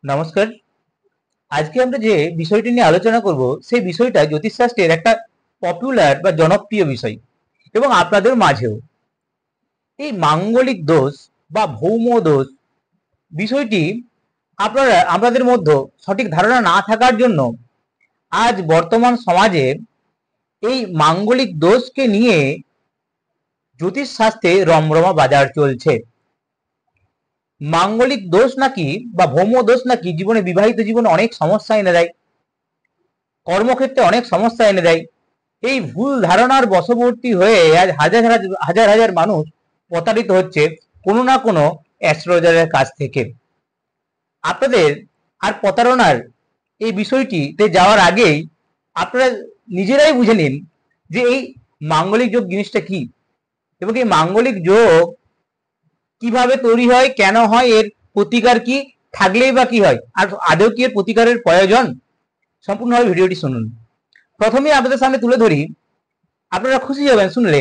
নমস্কার। আজকে আমরা যে বিষয়টি নিয়ে আলোচনা করব সেই বিষয়টা জ্যোতিষশাস্ত্রের একটা পপুলার বা জনপ্রিয় বিষয় এবং আপনাদের মাঝেও এই মাঙ্গলিক দোষ বা ভৌম দোষ বিষয়টি আপনারা আমাদের মধ্যে সঠিক ধারণা না থাকার জন্য আজ বর্তমান সমাজে এই মাঙ্গলিক দোষকে নিয়ে জ্যোতিষশাস্ত্রে রমরমা বাজার চলছে। মাঙ্গলিক দোষ নাকি বা ভৌম দোষ নাকি জীবনে বিবাহিত জীবনে অনেক সমস্যা এনে দেয়, কর্মক্ষেত্রে অনেক সমস্যা এনে দেয়। এই ভুল ধারণার বশবর্তী হয়ে আজ হাজার হাজার হাজার মানুষ প্রতারিত হচ্ছে কোনো না কোনো অ্যাস্ট্রোলজারের কাছ থেকে। আপনাদের আর প্রতারণার এই বিষয়টিতে যাওয়ার আগেই আপনারা নিজেরাই বুঝে নিন যে এই মাঙ্গলিক যোগ জিনিসটা কি এবং এই মাঙ্গলিক যোগ কিভাবে তৈরি হয়, কেন হয়, এর প্রতিকার কি, থাকলেই বা কি হয়, আর আদৌ কি এর প্রতিকারের প্রয়োজন। সম্পূর্ণভাবে ভিডিওটি শুনুন। প্রথমে আপনাদের সামনে তুলে ধরি, আপনারা খুশি হবেন শুনলে,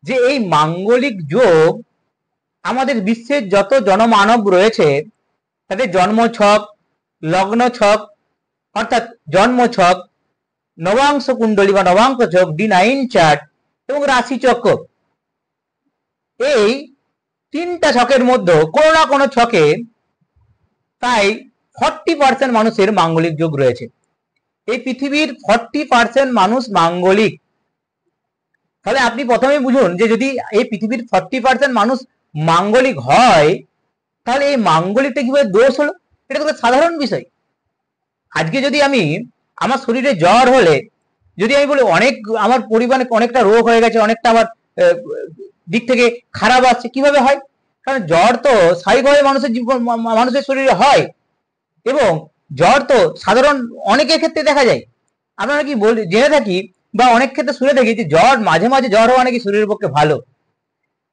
যে এই মাঙ্গলিক যোগ আমাদের বিশ্বের যত জনমানব রয়েছে তাদের জন্ম ছক, লগ্ন ছক অর্থাৎ জন্ম ছক, নবাংশ কুণ্ডলী বা নবাংশ ছক, D9 চার্ট এবং রাশি চক্র, এই তিনটা ছকের মধ্যে কোনো না কোনো ছকে প্রায় 40% মানুষের মাঙ্গলিক যোগ রয়েছে। এই পৃথিবীর 40% মানুষ মাঙ্গলিক। তাহলে আপনি প্রথমেই বুঝুন যে যদি এই পৃথিবীর 40% মানুষ মাঙ্গলিক হয় তাহলে এই মাঙ্গলিকটা কিভাবে দোষ হলো, এটা তো সাধারণ বিষয়। আজকে যদি আমি আমার শরীরে জ্বর হলে যদি আমি বলি অনেক আমার পরিবারে অনেকটা রোগ হয়ে গেছে, অনেকটা আমার দিক থেকে খারাপ আসছে, কিভাবে হয়? কারণ জ্বর তো স্বাভাবিকভাবে মানুষের জীবন মানুষের শরীরে হয় এবং জ্বর তো সাধারণ অনেকের ক্ষেত্রে দেখা যায়। আপনারা কি জেনে থাকি বা অনেক ক্ষেত্রে শুনে থাকি যে জ্বর মাঝে মাঝে জ্বর হওয়া নাকি শরীরের পক্ষে ভালো।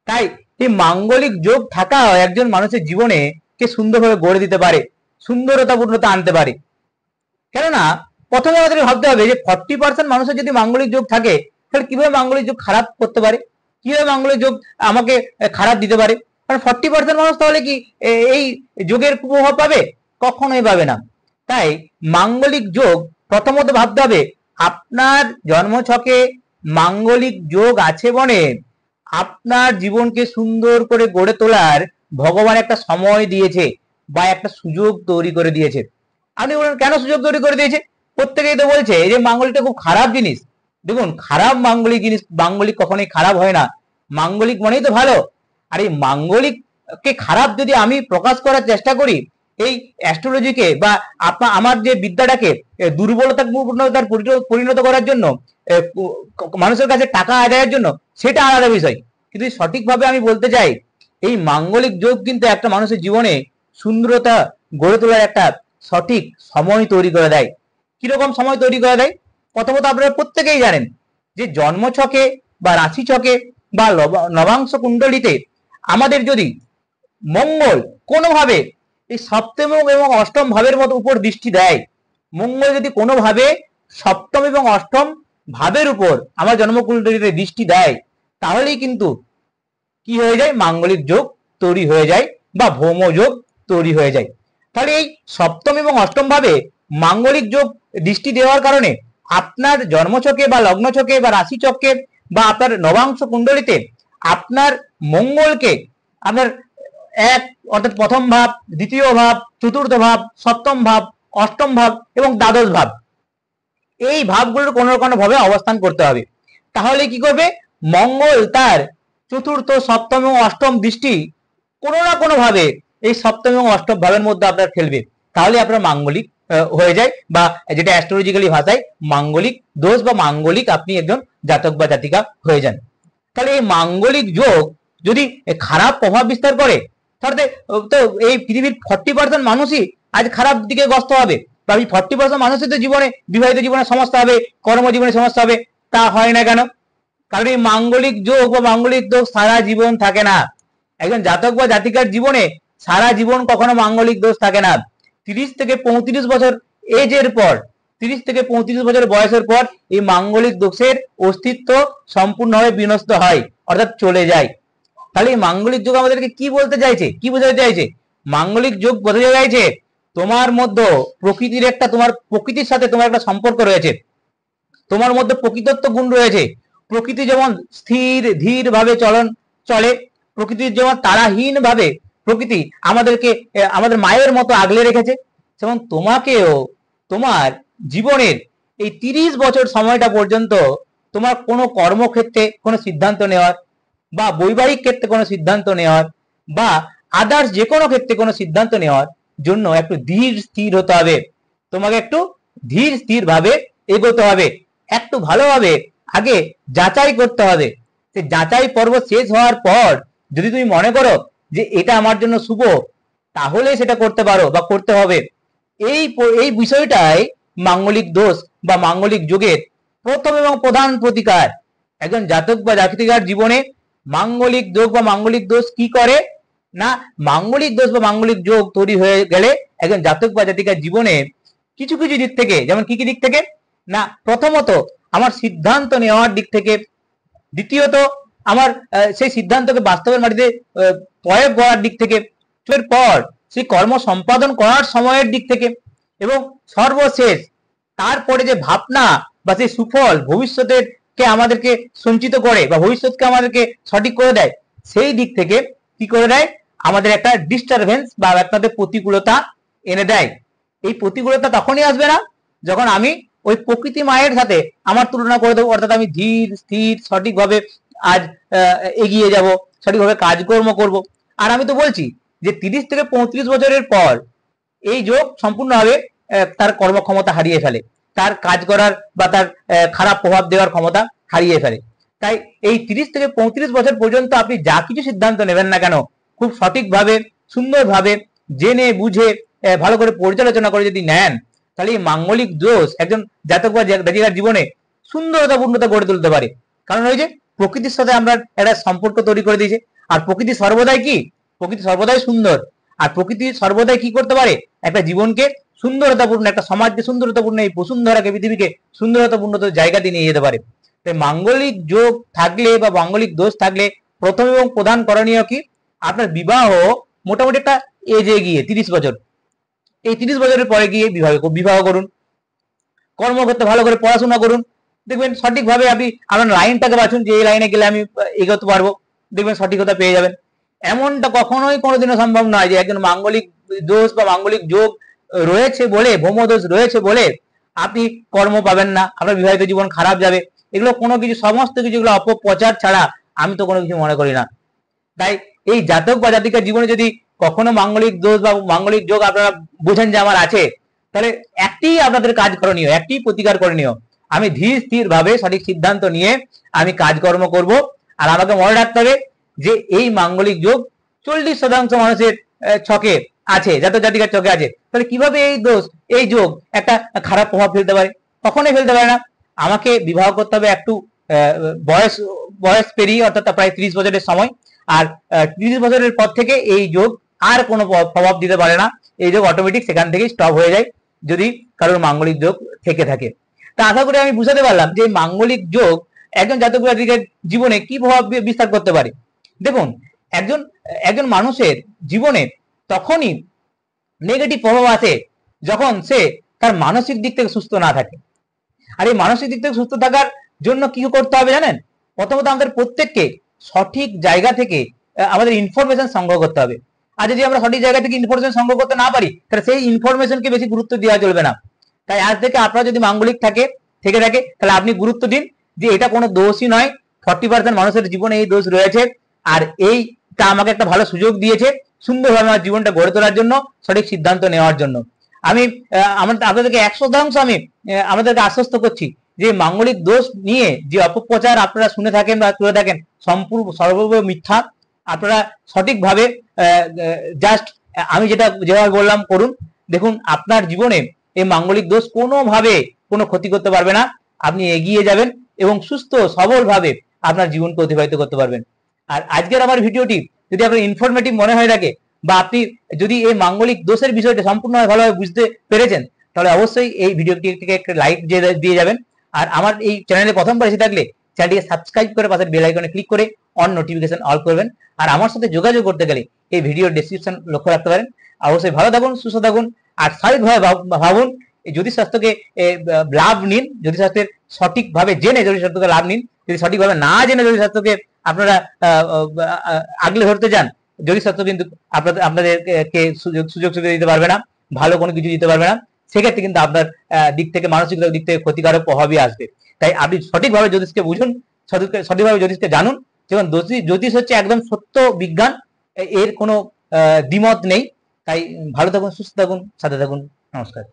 তাই এই মাঙ্গলিক যোগ থাকা একজন মানুষের জীবনে কে সুন্দরভাবে গড়ে দিতে পারে, সুন্দরতা পূর্ণতা আনতে পারে। কেননা প্রথমে আমাদের ভাবতে হবে যে 40% মানুষের যদি মাঙ্গলিক যোগ থাকে তাহলে কিভাবে মাঙ্গলিক যোগ খারাপ করতে পারে, কিভাবে মাঙ্গলিক যোগ আমাকে খারাপ দিতে পারে। কারণ 40% মানুষ তাহলে কি এই যোগের কুপ্রভাব পাবে? কখনোই পাবে না। তাই মাঙ্গলিক যোগ প্রথমত ভাবতে হবে আপনার জন্মছকে মাঙ্গলিক যোগ আছে বনে আপনার জীবনকে সুন্দর করে গড়ে তোলার ভগবান একটা সময় দিয়েছে বা একটা সুযোগ তৈরি করে দিয়েছে। আপনি বলেন কেন সুযোগ তৈরি করে দিয়েছে? প্রত্যেকেই তো বলছে যে মাঙ্গলিকটা খুব খারাপ জিনিস। দেখুন, খারাপ মাঙ্গলিক জিনিস, মাঙ্গলিক কখনোই খারাপ হয় না। মাঙ্গলিক মানেই তো ভালো। আর এই মাঙ্গলিককে খারাপ যদি আমি প্রকাশ করার চেষ্টা করি এই অ্যাস্ট্রোলজিকে বা আমার যে বিদ্যাটাকে দুর্বলতার পরিণত করার জন্য, মানুষের কাছে টাকা আদায়ের জন্য, সেটা আলাদা বিষয়। কিন্তু সঠিকভাবে আমি বলতে চাই এই মাঙ্গলিক যোগ কিন্তু একটা মানুষের জীবনে সুন্দরতা গড়ে তোলার একটা সঠিক সময় তৈরি করে দেয়। কিরকম সময় তৈরি করে দেয়? প্রথমত আপনারা প্রত্যেকেই জানেন যে জন্মছকে বা রাশি ছকে বা নবাংশ কুণ্ডলিতে আমাদের যদি মঙ্গল কোনোভাবে এই সপ্তম এবং অষ্টম ভাবের মতো উপর দৃষ্টি দেয়, মঙ্গল যদি কোনোভাবে সপ্তম এবং অষ্টম ভাবের উপর আমার জন্মকুণ্ডলিতে দৃষ্টি দেয় তাহলেই কিন্তু কি হয়ে যায়? মাঙ্গলিক যোগ তৈরি হয়ে যায় বা ভৌম যোগ তৈরি হয়ে যায়। তাহলে এই সপ্তম এবং অষ্টম ভাবে মাঙ্গলিক যোগ দৃষ্টি দেওয়ার কারণে আপনার জন্মছকে বা লগ্নছকে বা রাশি চক্রে বা আপনার নবাংশ কুণ্ডলিতে আপনার মঙ্গলকে আপনার এক অর্থাৎ প্রথম ভাব, দ্বিতীয় ভাব, চতুর্থ ভাব, সপ্তম ভাব, অষ্টম ভাব এবং দ্বাদশ ভাব, এই ভাবগুলোর কোনো না কোনো ভাবে অবস্থান করতে হবে। তাহলে কি করবে? মঙ্গল তার চতুর্থ, সপ্তম এবং অষ্টম দৃষ্টি কোনো না কোনো ভাবে এই সপ্তম এবং অষ্টম ভাবের মধ্যে আপনার ফেলবে। তাহলে আপনার মাঙ্গলিক হয়ে যায় বা যেটা অ্যাস্ট্রোলজিক্যালি ভাষায় মাঙ্গলিক দোষ বা মাঙ্গলিক আপনি একজন জাতক বা জাতিকা হয়ে যান। তাহলে এই মাঙ্গলিক যোগ যদি খারাপ প্রভাব বিস্তার করে তাহলে তো এই পৃথিবীর 40% মানুষই আজ খারাপ দিকে গ্রস্ত হবে বা এই 40% মানুষের তো জীবনে বিবাহিত জীবনে সমস্যা হবে, কর্মজীবনে সমস্যা হবে। তা হয় না কেন? কারণ এই মাঙ্গলিক যোগ বা মাঙ্গলিক দোষ সারা জীবন থাকে না। একজন জাতক বা জাতিকার জীবনে সারা জীবন কখনো মাঙ্গলিক দোষ থাকে না। 30 থেকে 35 বছর এজের পর, 30 থেকে 35 বছর বয়সের পর এই মাঙ্গলিক দোষের অস্তিত্ব সম্পূর্ণভাবে বিনষ্ট হয় অর্থাৎ চলে যায়। তাহলে এই মাঙ্গলিক যোগ আমাদেরকে কি বলতে চাইছে, কি বোঝাতে চাইছে? মাঙ্গলিক যোগ বোঝাতে চাইছে তোমার মধ্যে প্রকৃতির একটা, তোমার প্রকৃতির সাথে তোমার একটা সম্পর্ক রয়েছে, তোমার মধ্যে প্রকৃতত্ব গুণ রয়েছে। প্রকৃতি যেমন স্থির ধীর ভাবে চলে, প্রকৃতির যেমন তারাহীন ভাবে প্রকৃতি আমাদেরকে আমাদের মায়ের মতো আগলে রেখেছে, যেমন তোমাকেও তোমার জীবনের এই 30 বছর সময়টা পর্যন্ত তোমার কোনো কর্মক্ষেত্রে কোনো সিদ্ধান্ত নেওয়ার, বা বৈবাহিক ক্ষেত্রে কোনো সিদ্ধান্ত নেওয়ার, বা আদার্স যে কোনো ক্ষেত্রে কোনো সিদ্ধান্ত নেওয়ার জন্য একটু ধীর স্থির হতে হবে। তোমাকে একটু ধীর স্থির ভাবে এগোতে হবে, একটু ভালোভাবে আগে যাচাই করতে হবে। সে যাচাই পর্ব শেষ হওয়ার পর যদি তুমি মনে করো যে এটা আমার জন্য শুভ, তাহলে সেটা করতে পারো বা করতে হবে। এই বিষয়টাই মাঙ্গলিক দোষ বা মাঙ্গলিক যোগের প্রথম এবং প্রধান প্রতিকার। একজন জাতক বা জাতিকার জীবনে মাঙ্গলিক যোগ বা মাঙ্গলিক দোষ কি করে না, মাঙ্গলিক দোষ বা মাঙ্গলিক যোগ তৈরি হয়ে গেলে একজন জাতক বা জাতিকার জীবনে কিছু কিছু দিক থেকে, যেমন কি কি দিক থেকে না, প্রথমত আমার সিদ্ধান্ত নেওয়ার দিক থেকে, দ্বিতীয়ত আমার সেই সিদ্ধান্তকে বাস্তবের মাটিতে প্রয়োগ করার দিক থেকে, এরপর সেই কর্ম সম্পাদন করার সময়ের দিক থেকে, এবং সর্বশেষ তারপরে যে ভাবনা বা সেই সুফল ভবিষ্যতের কে আমাদেরকে সঞ্চিত করে বা ভবিষ্যৎকে আমাদেরকে সঠিক করে দেয়, সেই দিক থেকে কি করে দেয়, আমাদের একটা ডিস্টারবেন্স বা আপনাদের প্রতিকূলতা এনে দেয়। এই প্রতিকূলতা তখনই আসবে না যখন আমি ওই প্রকৃতি মায়ের সাথে আমার তুলনা করে দেবো, অর্থাৎ আমি ধীর স্থির সঠিকভাবে আজ এগিয়ে যাব, সঠিকভাবে কাজকর্ম করব। আর আমি তো বলছি যে 30 থেকে 35 বছরের পর এই যোগ সম্পূর্ণভাবে তার কর্মক্ষমতা হারিয়ে ফেলে, তার কাজ করার বা তার খারাপ প্রভাব দেওয়ার ক্ষমতা হারিয়ে ফেলে। তাই এই 30 থেকে 35 বছর পর্যন্ত আপনি যা কিছু সিদ্ধান্ত নেবেন না কেন, খুব সঠিকভাবে সুন্দরভাবে জেনে বুঝে ভালো করে পর্যালোচনা করে যদি নেন, তাহলে এই মাঙ্গলিক দোষ একজন জাতক বা জাতিকার জীবনে সুন্দরতা পূর্ণতা গড়ে তুলতে পারে। কারণ ওই যে প্রকৃতির সাথে আমরা একটা সম্পর্ক তৈরি করে দিয়েছে, আর প্রকৃতি সর্বদাই কি, প্রকৃতি সর্বদাই সুন্দর, আর প্রকৃতি সর্বদাই কি করতে পারে, একটা জীবনকে সুন্দরতাপূর্ণ, একটা সমাজকে সুন্দরতাপূর্ণ, এই বসুন্ধরাকে পৃথিবীকে সুন্দরতাপূর্ণ জায়গাতে নিয়ে যেতে পারে। তাই মাঙ্গলিক যোগ থাকলে বা মাঙ্গলিক দোষ থাকলে প্রথম এবং প্রধান করণীয় কি, আপনার বিবাহ মোটামুটি একটা এজে গিয়ে 30 বছর, এই 30 বছরের পরে গিয়ে বিবাহ করুন। কর্মক্ষেত্রে ভালো করে পড়াশোনা করুন, দেখবেন সঠিকভাবে আপনি আপনার লাইনটাকে বাছুন যে এই লাইনে গেলে আমি এগোতে পারবো, দেখবেন সঠিকতা পেয়ে যাবেন। এমনটা কখনোই কোনোদিনও সম্ভব নয় যে একজন মাঙ্গলিক দোষ বা মাঙ্গলিক যোগ রয়েছে বলে, ভৌমদোষ রয়েছে বলে আপনি কর্ম পাবেন না, আপনার বিবাহিত জীবন খারাপ যাবে। এগুলো কোনো কিছু, সমস্ত কিছুগুলো অপপ্রচার ছাড়া আমি তো কোনো কিছু মনে করি না। তাই এই জাতক বা জাতিকার জীবনে যদি কখনো মাঙ্গলিক দোষ বা মাঙ্গলিক যোগ আপনারা বুঝেন যে আমার আছে, তাহলে একটি আপনাদের কাজ করণীয়, একটি প্রতিকার করণীয়, আমি ধীর স্থির ভাবে সঠিক সিদ্ধান্ত নিয়ে আমি কাজকর্ম করব। আর আমাকে মনে রাখতে হবে যে এই মাঙ্গলিক যোগ 40% মানুষের ছকে আছে, জাতক জাতিকার চোখে আছে, তাহলে কিভাবে এই দোষ, এই যোগ একটা খারাপ প্রভাব ফেলতে পারে? কখনোই ফেলতে পারে না। আমাকে বিবাহ করতে হবে একটু বয়স বয়স পেরিয়ে, অর্থাৎ প্রায় 30 বছরের সময়, আর 30 বছরের পর থেকে এই যোগ আর কোনো প্রভাব দিতে পারে না। এই যোগ অটোমেটিক সেখান থেকেই স্টপ হয়ে যায় যদি কারোর মাঙ্গলিক যোগ থেকে থাকে। তা আশা করি আমি বুঝাতে পারলাম যে মাঙ্গলিক যোগ একজন জাতক জাতিকার জীবনে কি প্রভাব বিস্তার করতে পারে। দেখুন, একজন একজন মানুষের জীবনে তখনই নেগেটিভ প্রভাব আসে যখন সে তার মানসিক দিক থেকে সুস্থ না থাকে। আর এই মানসিক দিক থেকে সুস্থ থাকার জন্য কি করতে হবে জানেন? প্রথমত আমাদের প্রত্যেককে সঠিক জায়গা থেকে আমাদের ইনফরমেশন সংগ্রহ করতে হবে। আর যদি আমরা সঠিক জায়গা থেকে ইনফরমেশন সংগ্রহ করতে না পারি, তাহলে সেই ইনফরমেশনকে বেশি গুরুত্ব দেওয়া চলবে না। তাই আজ থেকে আপনারা যদি মাঙ্গলিক থেকে থাকে তাহলে আপনি গুরুত্ব দিন যে এটা কোনো দোষই নয়, 40% মানুষের জীবনে এই দোষ রয়েছে, আর এইটা আমাকে একটা ভালো সুযোগ দিয়েছে সুন্দরভাবে আমার জীবনটা গড়ে তোলার জন্য, সঠিক সিদ্ধান্ত নেওয়ার জন্য। আমি আপনাদেরকে 100% আমি আমাদেরকে আশ্বস্ত করছি যে মাঙ্গলিক দোষ নিয়ে যে অপপ্রচার আপনারা শুনে থাকেন বা করে থাকেন সম্পূর্ণ সর্বভাবে মিথ্যা। আপনারা সঠিকভাবে জাস্ট আমি যেভাবে বললাম করুন, দেখুন আপনার জীবনে এই মাঙ্গলিক দোষ কোনোভাবে কোনো ক্ষতি করতে পারবে না। আপনি এগিয়ে যাবেন এবং সুস্থ সবলভাবে আপনার জীবনকে অতিবাহিত করতে পারবেন। আর আজকের আমার ভিডিওটি যদি আপনার ইনফরমেটিভ মনে হয়ে থাকে, বা আপনি যদি এই মাঙ্গলিক দোষের বিষয়টা সম্পূর্ণভাবে ভালোভাবে বুঝতে পেরেছেন, তাহলে অবশ্যই এই ভিডিওটিকে একটা লাইক দিয়ে যাবেন। আর আমার এই চ্যানেলে প্রথমবার এসে থাকলে চ্যানেলটিকে সাবস্ক্রাইব করে পাশের বেল আইকনে ক্লিক করে অন নোটিফিকেশন অল করবেন। আর আমার সাথে যোগাযোগ করতে গেলে এই ভিডিওর ডেসক্রিপশন লক্ষ্য রাখতে পারেন। অবশ্যই ভালো থাকুন, সুস্থ থাকুন, আর স্বাভাবিকভাবে ভাবুন, এই জ্যোতিষশাস্ত্রকে লাভ নিন, জ্যোতিষশাস্ত্রের সঠিকভাবে জেনে জ্যোতিষশাস্ত্রকে লাভ নিন। যদি সঠিকভাবে না জেনে জ্যোতিষশাস্ত্রকে আপনারা আগলে ধরতে যান, জ্যোতিষশাস্ত্র কিন্তু আপনাদেরকে সুযোগ সুবিধা দিতে পারবে না, ভালো কোনো কিছু দিতে পারবে না। সেক্ষেত্রে কিন্তু আপনার দিক থেকে, মানসিক দিক থেকে ক্ষতিকারক প্রভাবই আসবে। তাই আপনি সঠিকভাবে জ্যোতিষকে বুঝুন, সঠিকভাবে জ্যোতিষকে জানুন। যেমন জ্যোতিষ হচ্ছে একদম সত্য বিজ্ঞান, এর কোনো দ্বিমত নেই। তাই ভালো থাকুন, সুস্থ থাকুন, সাথে থাকুন। নমস্কার।